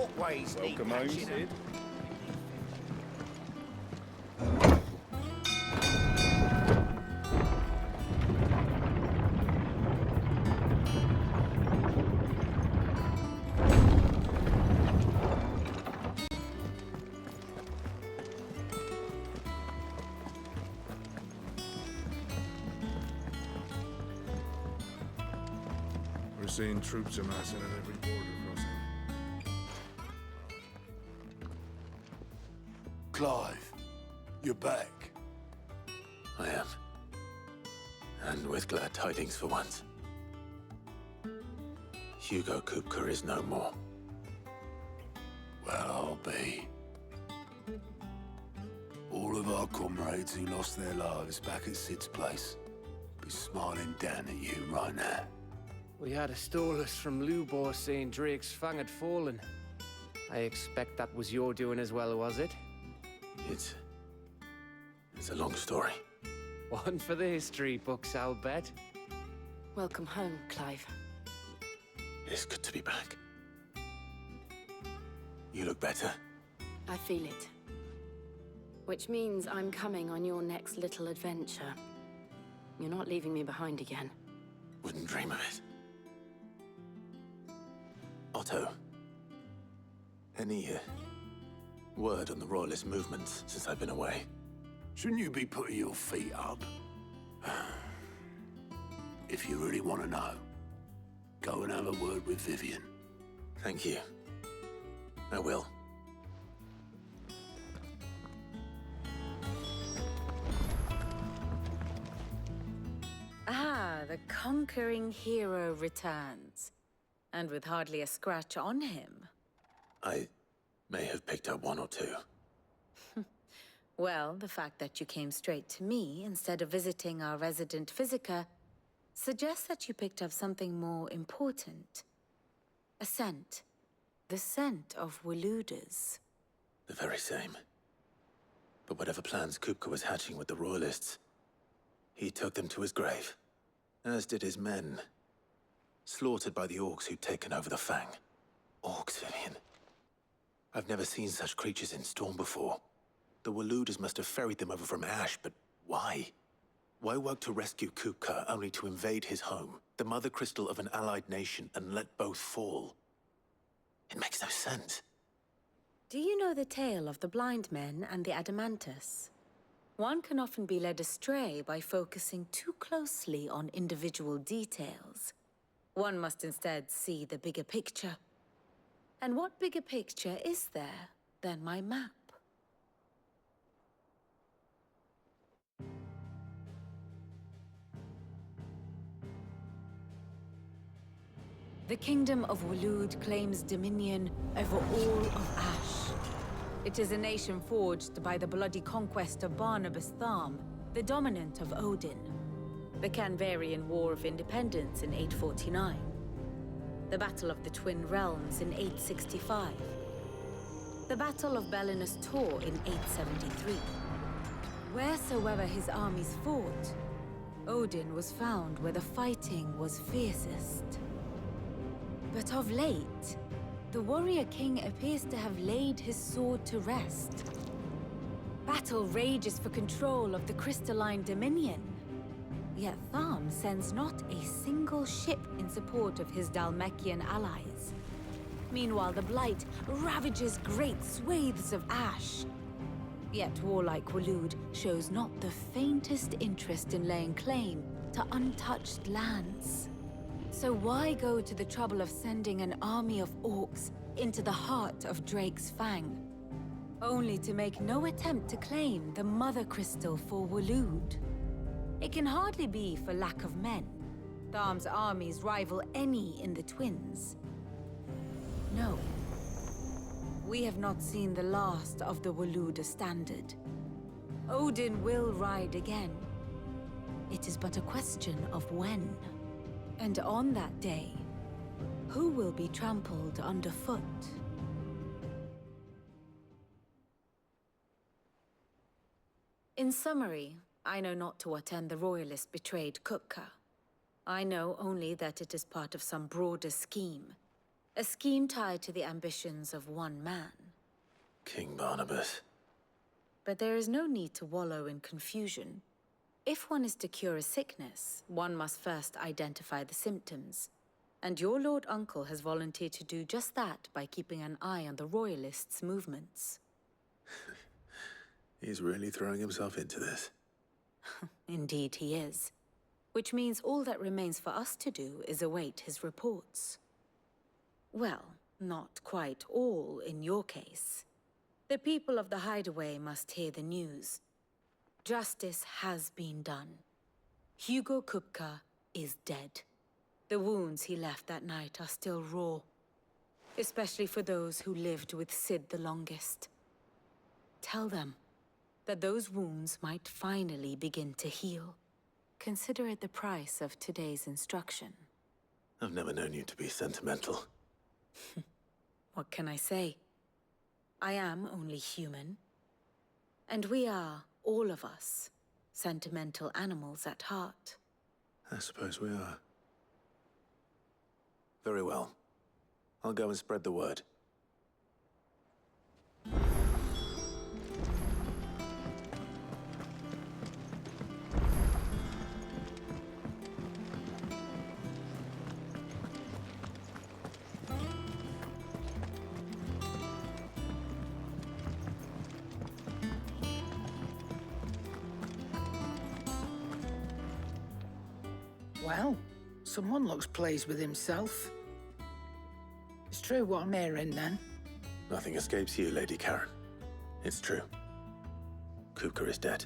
walkways need Welcome home, patching Sid. up. We're seeing troops amassing at every border crossing. Clive, you're back. I am. And with glad tidings for once. Hugo Kupka is no more. Well, I'll be. All of our comrades who lost their lives back at Sid's place be smiling down at you right now. We had a stolus from Lubor saying Drake's fang had fallen. I expect that was your doing as well, was it? It's a long story. One for the history books, I'll bet. Welcome home, Clive. It's good to be back. You look better. I feel it. Which means I'm coming on your next little adventure. You're not leaving me behind again. Wouldn't dream of it. Otto. Any word on the Royalist movements since I've been away? Shouldn't you be putting your feet up? If you really want to know, go and have a word with Vivian. Thank you. I will. Ah, the conquering hero returns. And with hardly a scratch on him. I may have picked up one or two. Well, the fact that you came straight to me instead of visiting our resident Physica suggests that you picked up something more important. A scent. The scent of Waludas. The very same. But whatever plans Kupka was hatching with the Royalists, he took them to his grave. As did his men. Slaughtered by the orcs who'd taken over the Fang. Orcs, Vivian. I've never seen such creatures in Storm before. The Waludas must have ferried them over from Ash, but why? Why work to rescue Kupka only to invade his home, the mother crystal of an allied nation, and let both fall? It makes no sense. Do you know the tale of the blind men and the Adamantus? One can often be led astray by focusing too closely on individual details. One must instead see the bigger picture. And what bigger picture is there than my map? The Kingdom of Waloed claims dominion over all of Ash. It is a nation forged by the bloody conquest of Barnabas Tharm, the dominant of Odin. The Canvarian War of Independence in 849. The Battle of the Twin Realms in 865. The Battle of Belinus Tor in 873. Wheresoever his armies fought, Odin was found where the fighting was fiercest. But of late, the warrior king appears to have laid his sword to rest. Battle rages for control of the crystalline dominion. Yet Tharm sends not a single ship in support of his Dhalmekian allies. Meanwhile, the Blight ravages great swathes of Ash. Yet warlike Waloed shows not the faintest interest in laying claim to untouched lands. So why go to the trouble of sending an army of orcs into the heart of Drake's Fang, only to make no attempt to claim the Mother Crystal for Waloed? It can hardly be for lack of men. Tharm's armies rival any in the Twins. No. We have not seen the last of the Waluda standard. Odin will ride again. It is but a question of when. And on that day, who will be trampled underfoot? In summary, I know not to what end the Royalists betrayed Kupka. I know only that it is part of some broader scheme. A scheme tied to the ambitions of one man. King Barnabas. But there is no need to wallow in confusion. If one is to cure a sickness, one must first identify the symptoms. And your Lord Uncle has volunteered to do just that by keeping an eye on the Royalists' movements. He's really throwing himself into this. Indeed he is. Which means all that remains for us to do is await his reports. Well, not quite all in your case. The people of the Hideaway must hear the news. Justice has been done. Hugo Kupka is dead. The wounds he left that night are still raw, especially for those who lived with Sid the longest. Tell them that those wounds might finally begin to heal. Consider it the price of today's instruction. I've never known you to be sentimental. What can I say? I am only human. And we are, all of us, sentimental animals at heart. I suppose we are. Very well. I'll go and spread the word. Well, someone looks pleased with himself. It's true what I'm hearing, then. Nothing escapes you, Lady Karen. It's true. Kupka is dead.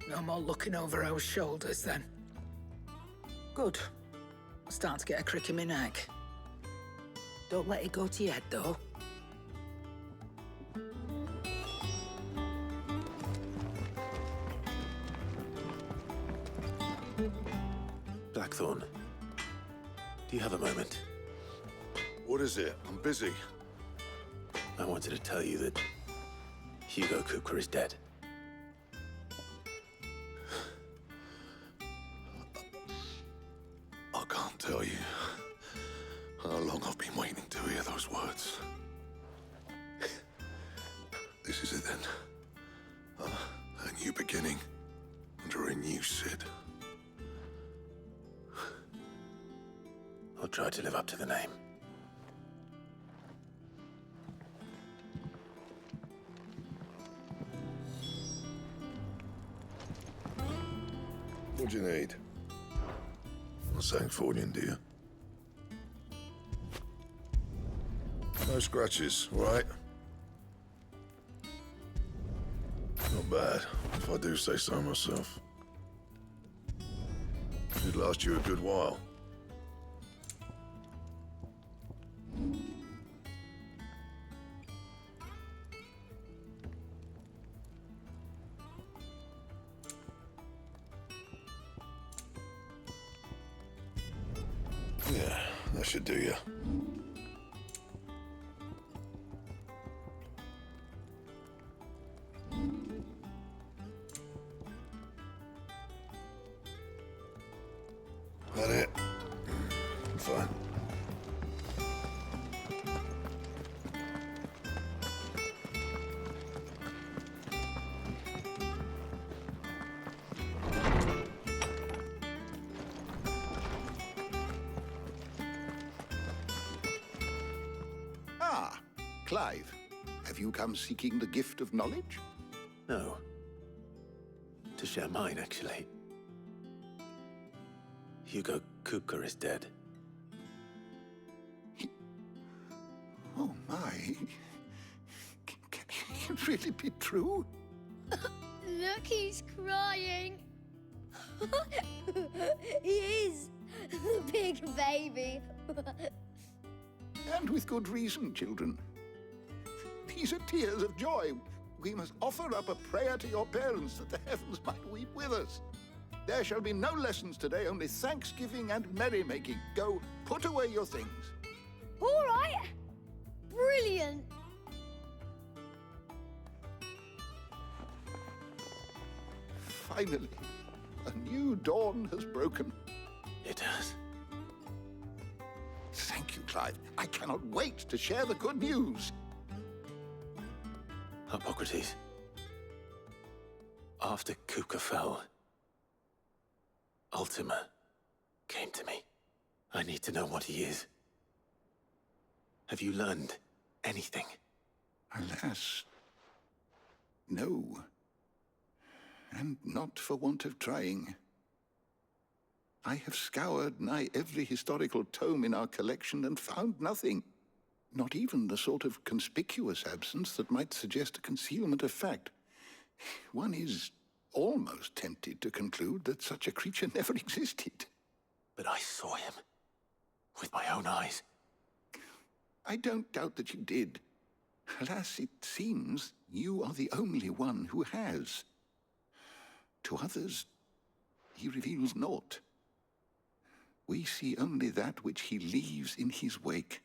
No more looking over our shoulders, then. Good. I'm starting to get a crick in my neck. Don't let it go to your head, though. Blackthorn, do you have a moment? What is it? I'm busy. I wanted to tell you that Hugo Kupka is dead. I can't tell you how long I've been waiting to hear those words. This is it then. A new beginning under a new Sid. I'll try to live up to the name. What do you need? Not saying fortune, do you? No scratches, all right? Not bad, if I do say so myself. Should last you a good while. Yeah, that should do you. That it? Fine. Ah, Clive. Have you come seeking the gift of knowledge? No. To share mine, actually. Hugo Kupka is dead. Oh, my. Can it really be true? Look, he's crying. He is. Big baby. And with good reason, children. These are tears of joy. We must offer up a prayer to your parents that the heavens might weep with us. There shall be no lessons today, only thanksgiving and merrymaking. Go, put away your things. All right. Brilliant. Finally, a new dawn has broken. It has. Clive. I cannot wait to share the good news. Hippocrates. After Kupka fell, Ultima came to me. I need to know what he is. Have you learned anything? Alas, no. And not for want of trying. I have scoured nigh every historical tome in our collection and found nothing. Not even the sort of conspicuous absence that might suggest a concealment of fact. One is almost tempted to conclude that such a creature never existed. But I saw him. With my own eyes. I don't doubt that you did. Alas, it seems you are the only one who has. To others, he reveals naught. We see only that which he leaves in his wake,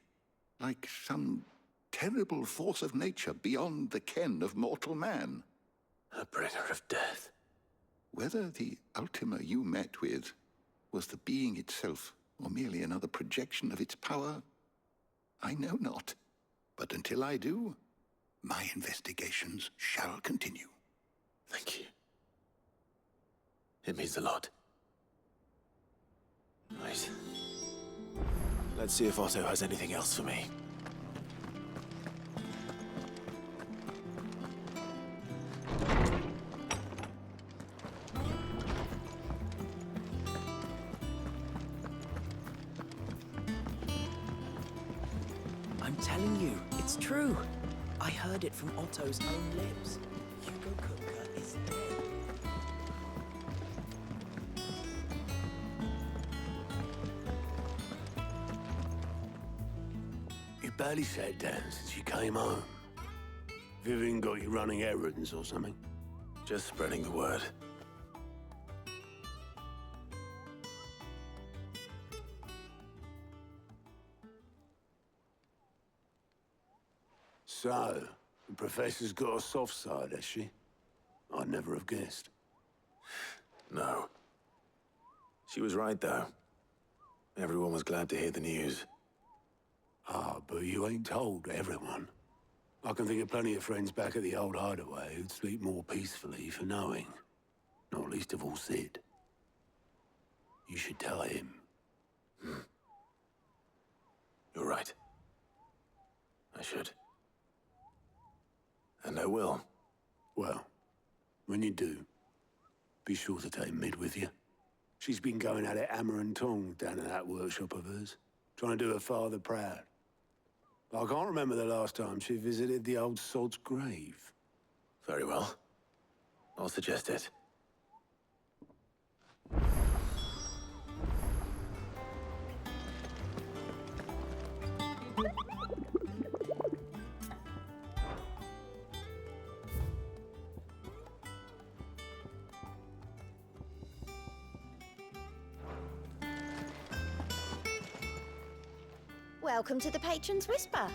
like some terrible force of nature beyond the ken of mortal man. A bringer of death. Whether the Ultima you met with was the being itself, or merely another projection of its power, I know not. But until I do, my investigations shall continue. Thank you. It means a lot. Right. Let's see if Otto has anything else for me. I'm telling you, it's true. I heard it from Otto's own lips. Hugo Kupka is dead. You barely sat down since you came home. Vivian got you running errands or something? Just spreading the word. So, the Professor's got a soft side, has she? I'd never have guessed. No. She was right, though. Everyone was glad to hear the news. Ah, but you ain't told everyone. I can think of plenty of friends back at the old hideaway who'd sleep more peacefully for knowing. Not least of all Sid. You should tell him. You're right. I should. And I will. Well, when you do, be sure to take Mid with you. She's been going at it hammer and tong down at that workshop of hers, trying to do her father proud. I can't remember the last time she visited the old sod's grave. Very well. I'll suggest it. Welcome to the Patron's Whisper.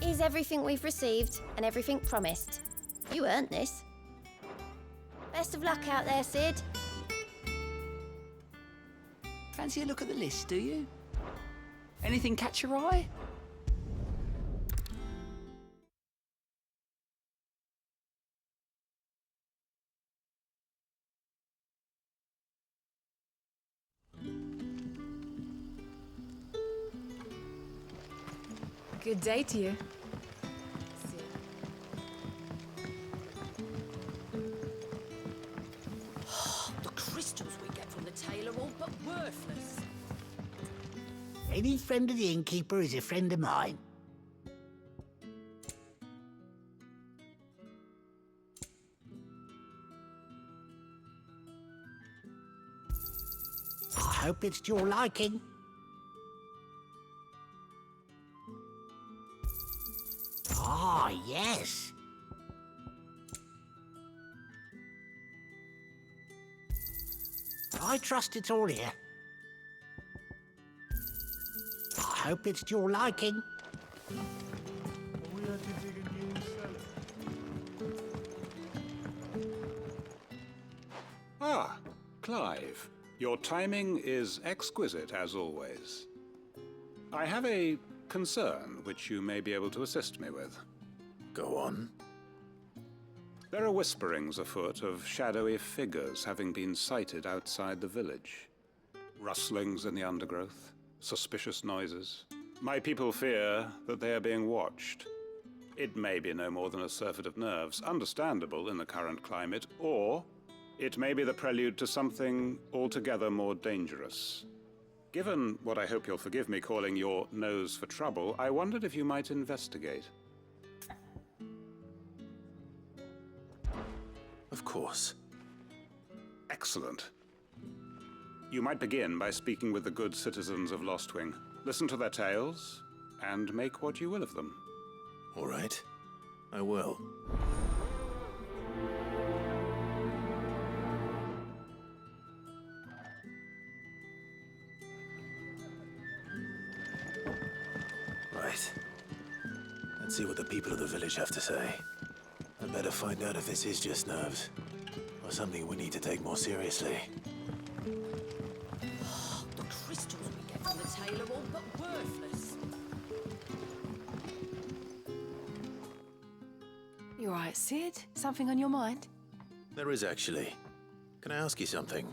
Here's everything we've received and everything promised. You earned this. Best of luck out there, Sid. Fancy a look at the list, do you? Anything catch your eye? Good day to you. The crystals we get from the tailor are all but worthless. Any friend of the innkeeper is a friend of mine. I hope it's to your liking. Ah, yes. I trust it's all here. I hope it's to your liking. Ah, Clive. Your timing is exquisite, as always. I have a concern which you may be able to assist me with. Go on. There are whisperings afoot of shadowy figures having been sighted outside the village. Rustlings in the undergrowth, suspicious noises. My people fear that they are being watched. It may be no more than a surfeit of nerves, understandable in the current climate, or it may be the prelude to something altogether more dangerous. Given what I hope you'll forgive me calling your nose for trouble, I wondered if you might investigate. Of course. Excellent. You might begin by speaking with the good citizens of Lostwing. Listen to their tales, and make what you will of them. All right. I will. Right. Let's see what the people of the village have to say. I'd better find out if this is just nerves, or something we need to take more seriously. The crystals we get from the tail are all but worthless. You all right, Sid? Something on your mind? There is actually. Can I ask you something?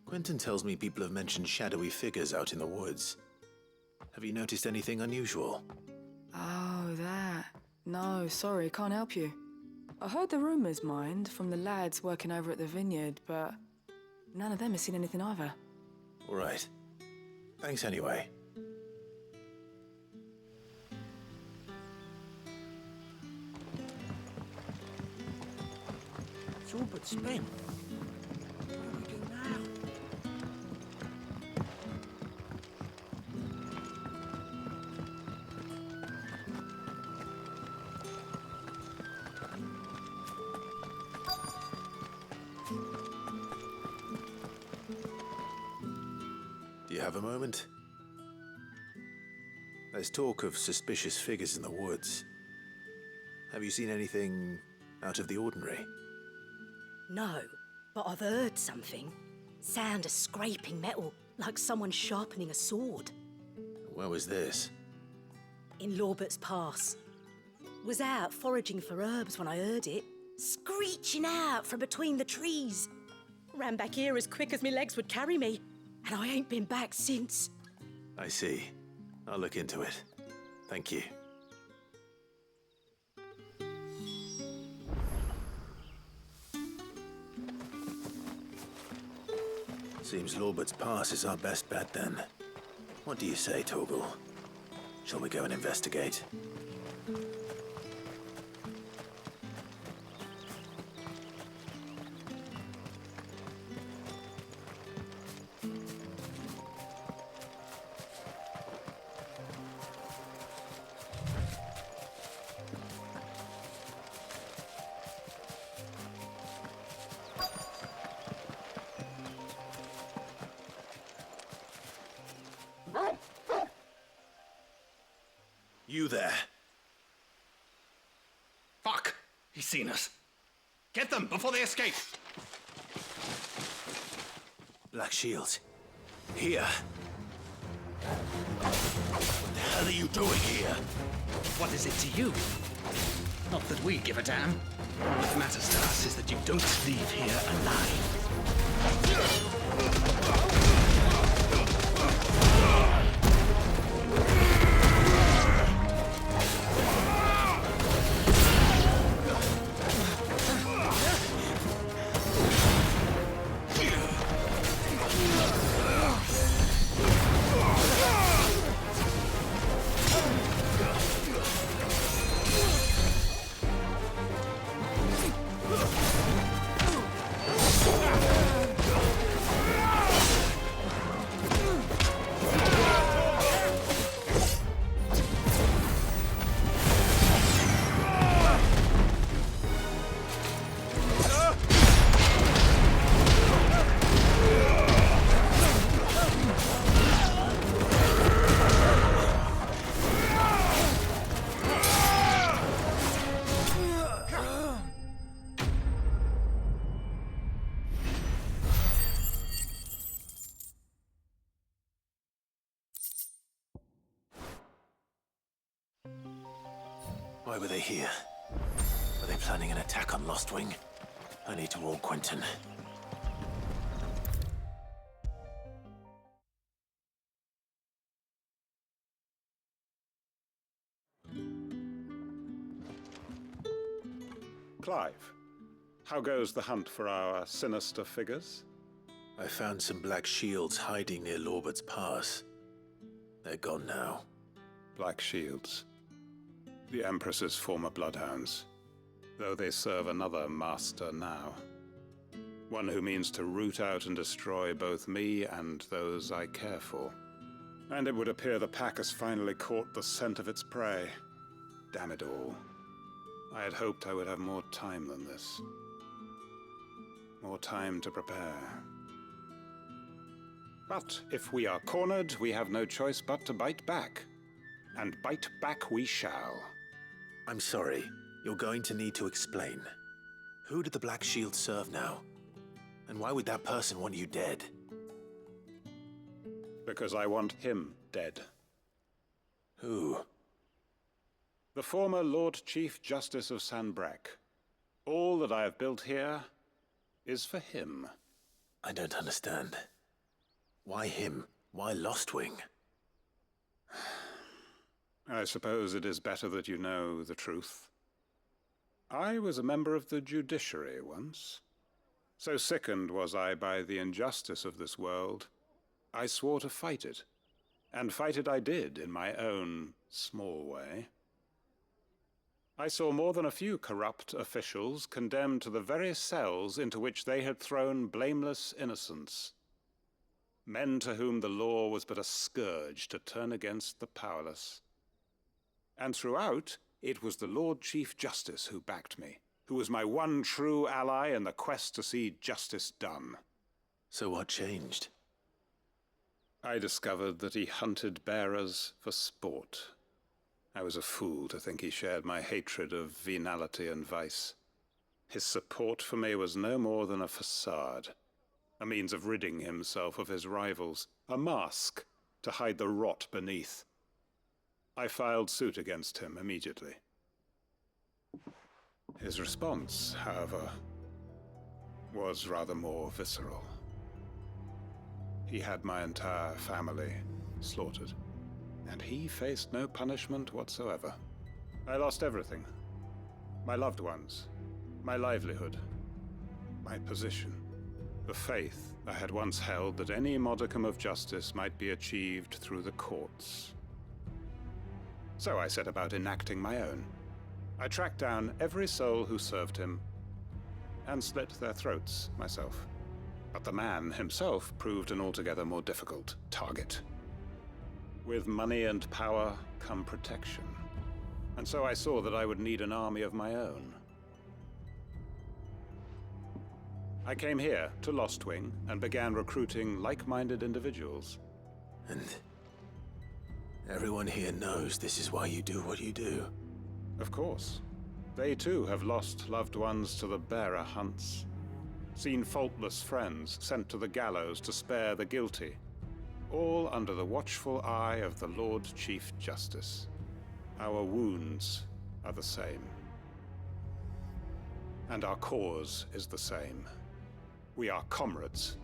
Quentin tells me people have mentioned shadowy figures out in the woods. Have you noticed anything unusual? Oh, that. No, sorry, can't help you. I heard the rumours, mind, from the lads working over at the vineyard, but none of them has seen anything either. All right. Thanks anyway. It's all but spent. What do we do now? Do you have a moment? There's talk of suspicious figures in the woods. Have you seen anything out of the ordinary? No, but I've heard something. Sound of scraping metal, like someone sharpening a sword. Where was this? In Lorbert's Pass. Was out foraging for herbs when I heard it, screeching out from between the trees. Ran back here as quick as my legs would carry me, and I ain't been back since. I see. I'll look into it. Thank you. Seems Lorbert's Pass is our best bet then. What do you say, Torgal? Shall we go and investigate? You there. Fuck! He's seen us. Get them before they escape! Black Shields. Here. What the hell are you doing here? What is it to you? Not that we give a damn. All that matters to us is that you don't leave here alive. Why were they here? Were they planning an attack on Lostwing? I need to warn Quentin. Clive, how goes the hunt for our sinister figures? I found some black shields hiding near Lorbert's Pass. They're gone now. Black Shields. The Empress's former bloodhounds. Though they serve another master now. One who means to root out and destroy both me and those I care for. And it would appear the pack has finally caught the scent of its prey. Damn it all. I had hoped I would have more time than this. More time to prepare. But if we are cornered, we have no choice but to bite back. And bite back we shall. I'm sorry. You're going to need to explain. Who did the Black Shield serve now? And why would that person want you dead? Because I want him dead. Who? The former Lord Chief Justice of Sanbreque. All that I have built here is for him. I don't understand. Why him? Why Lostwing? I suppose it is better that you know the truth. I was a member of the judiciary once. So sickened was I by the injustice of this world, I swore to fight it. And fight it I did in my own small way. I saw more than a few corrupt officials condemned to the very cells into which they had thrown blameless innocents. Men to whom the law was but a scourge to turn against the powerless. And throughout, it was the Lord Chief Justice who backed me, who was my one true ally in the quest to see justice done. So what changed? I discovered that he hunted bearers for sport. I was a fool to think he shared my hatred of venality and vice. His support for me was no more than a facade, a means of ridding himself of his rivals, a mask to hide the rot beneath. I filed suit against him immediately. His response, however, was rather more visceral. He had my entire family slaughtered, and he faced no punishment whatsoever. I lost everything. My loved ones, my livelihood, my position, the faith I had once held that any modicum of justice might be achieved through the courts. So I set about enacting my own. I tracked down every soul who served him, and slit their throats myself. But the man himself proved an altogether more difficult target. With money and power come protection. And so I saw that I would need an army of my own. I came here to Lostwing and began recruiting like-minded individuals. And everyone here knows this is why you do what you do. Of course. They too have lost loved ones to the bearer hunts. Seen faultless friends sent to the gallows to spare the guilty. All under the watchful eye of the Lord Chief Justice. Our wounds are the same. And our cause is the same. We are comrades.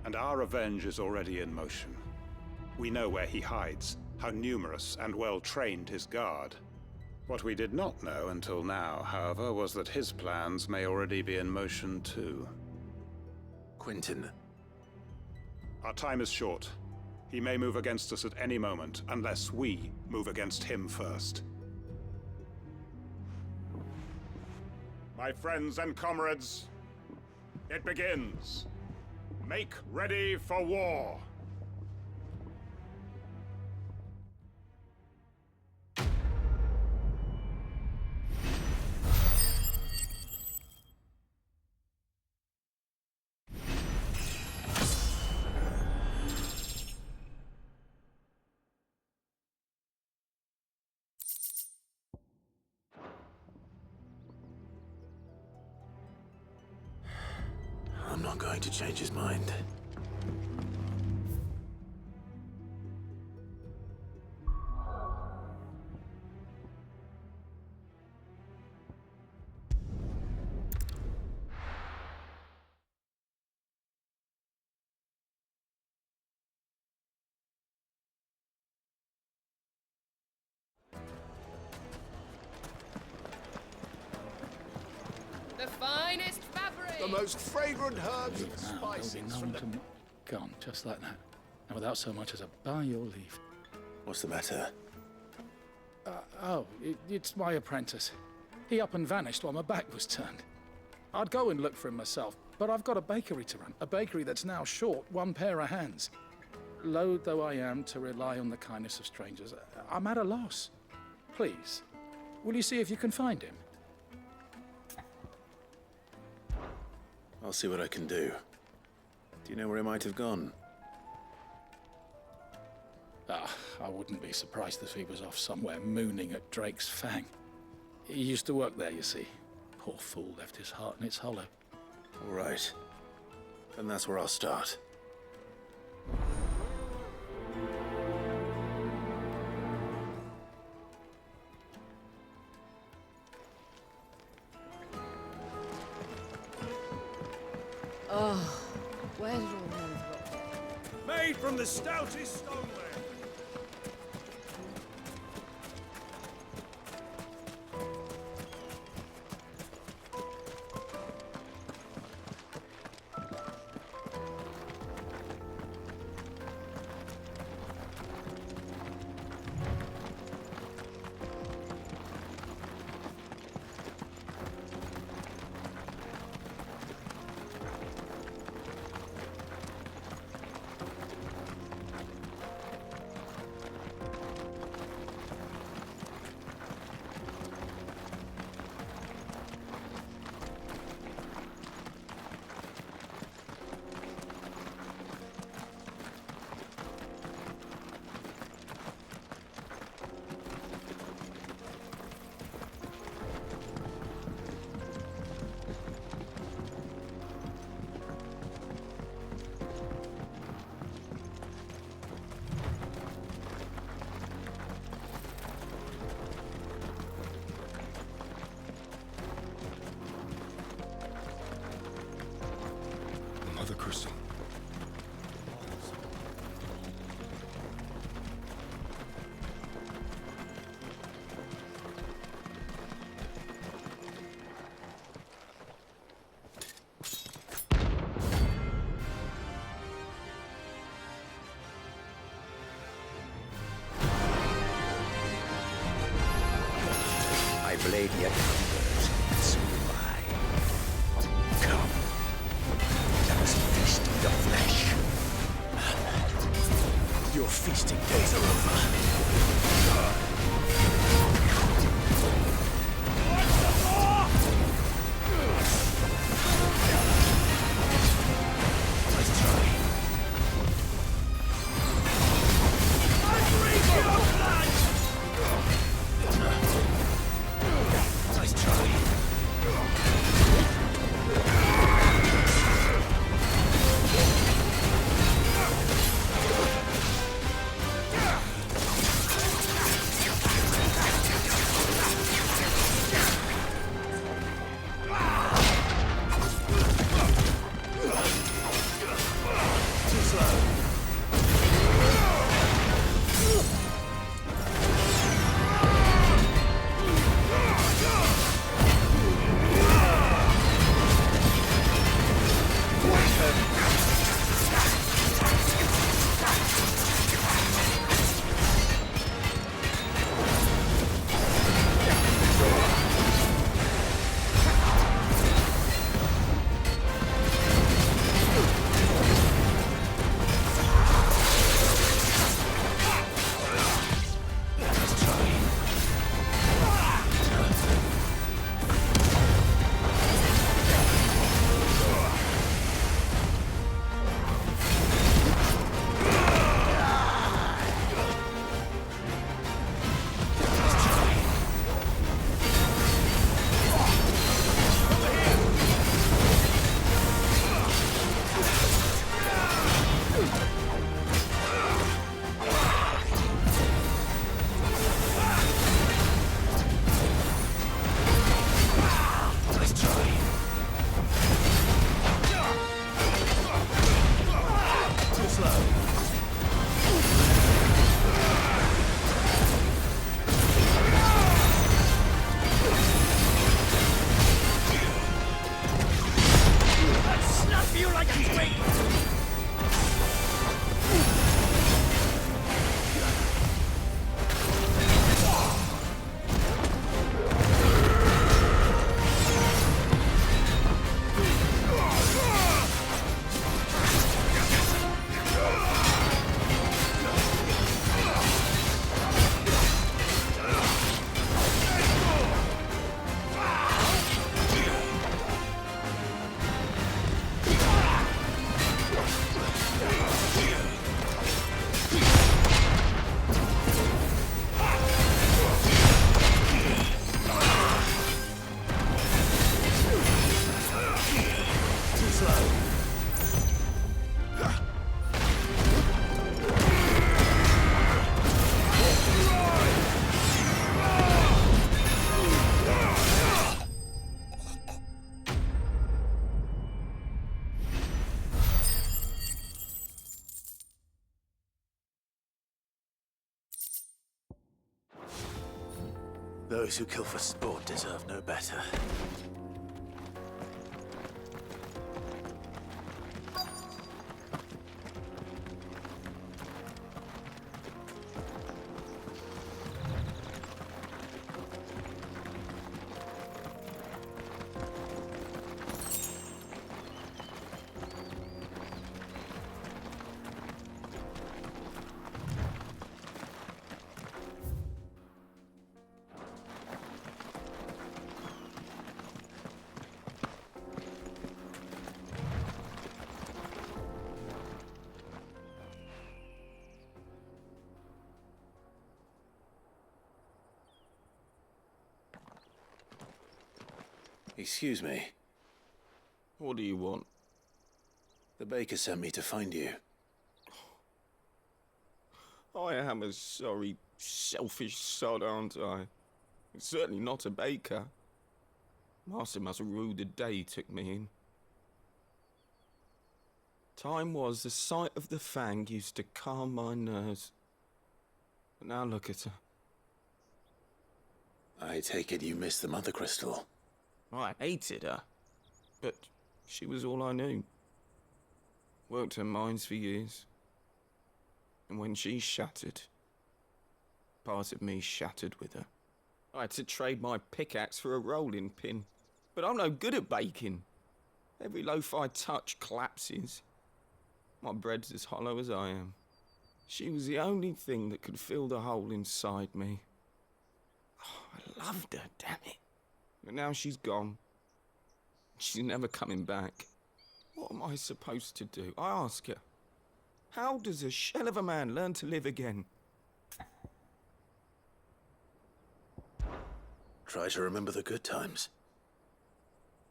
And our revenge is already in motion. We know where he hides, how numerous and well-trained his guard. What we did not know until now, however, was that his plans may already be in motion too. Quentin. Our time is short. He may move against us at any moment, unless we move against him first. My friends and comrades, it begins. Make ready for war. I'm not going to change his mind. finest fabric. The most fragrant herbs and spices There'll be no from one the... Gone, just like that. And without so much as a by your leave. What's the matter? It's my apprentice. He up and vanished while my back was turned. I'd go and look for him myself, but I've got a bakery to run. A bakery that's now short one pair of hands. Loath though I am to rely on the kindness of strangers, I'm at a loss. Please, will you see if you can find him? I'll see what I can do. Do you know where he might have gone? I wouldn't be surprised if he was off somewhere mooning at Drake's Fang. He used to work there, you see. Poor fool left his heart in its hollow. All right. Then that's where I'll start. Oh, where did all those go? Made from the stoutest stoneware. Mother Crystal. My blade yet hungers, and so do I. Come, let us feast on your flesh. Your feasting days are over. Nice try. Nice try. Those who kill for sport deserve no better. Excuse me. What do you want? The baker sent me to find you. I am a sorry, selfish sod, aren't I? I'm certainly not a baker. Master must have ruled the day he took me in. Time was the sight of the Fang used to calm my nerves. But now look at her. I take it you missed the Mother Crystal. I hated her, but she was all I knew. Worked her mines for years. And when she shattered, part of me shattered with her. I had to trade my pickaxe for a rolling pin, but I'm no good at baking. Every loaf I touch collapses. My bread's as hollow as I am. She was the only thing that could fill the hole inside me. Oh, I loved her, damn it. But now she's gone. She's never coming back. What am I supposed to do? I ask her. How does a shell of a man learn to live again? Try to remember the good times.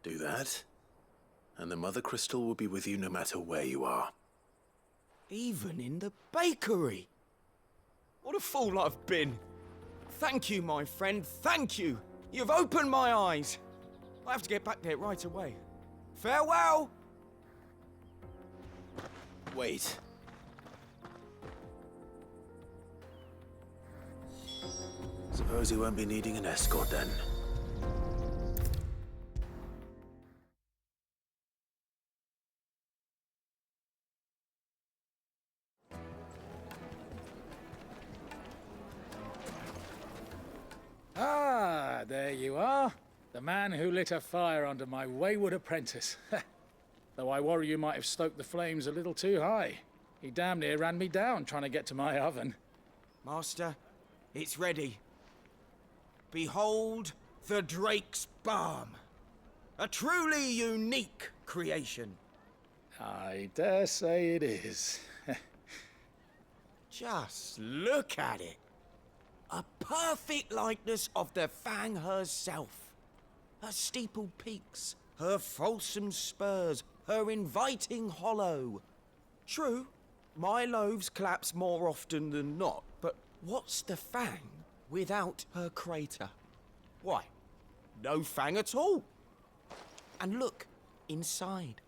Do that, and the Mother Crystal will be with you no matter where you are. Even in the bakery. What a fool I've been. Thank you, my friend, thank you. You've opened my eyes. I have to get back there right away. Farewell! Wait. Suppose you won't be needing an escort then. Ah, there you are. The man who lit a fire under my wayward apprentice. Though I worry you might have stoked the flames a little too high. He damn near ran me down trying to get to my oven. Master, it's ready. Behold the Drake's Balm. A truly unique creation. I dare say it is. Just look at it. A perfect likeness of the Fang herself. Her steepled peaks, her fulsome spurs, her inviting hollow. True, my loaves collapse more often than not, but what's the Fang without her crater? Why, no Fang at all. And look, inside.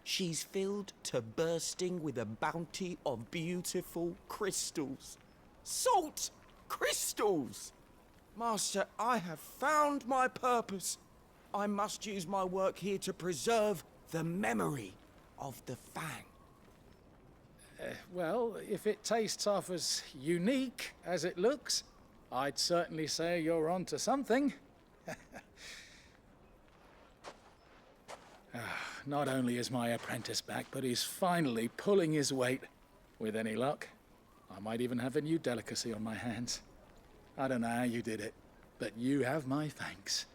She's filled to bursting with a bounty of beautiful crystals. Salt crystals! Master, I have found my purpose. I must use my work here to preserve the memory of the Fang. Well, if it tastes half as unique as it looks, I'd certainly say you're onto something. Not only is my apprentice back, but he's finally pulling his weight. With any luck, I might even have a new delicacy on my hands. I don't know how you did it, but you have my thanks.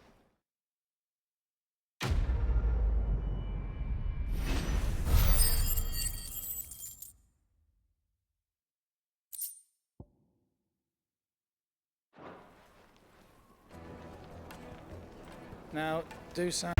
Now, do some...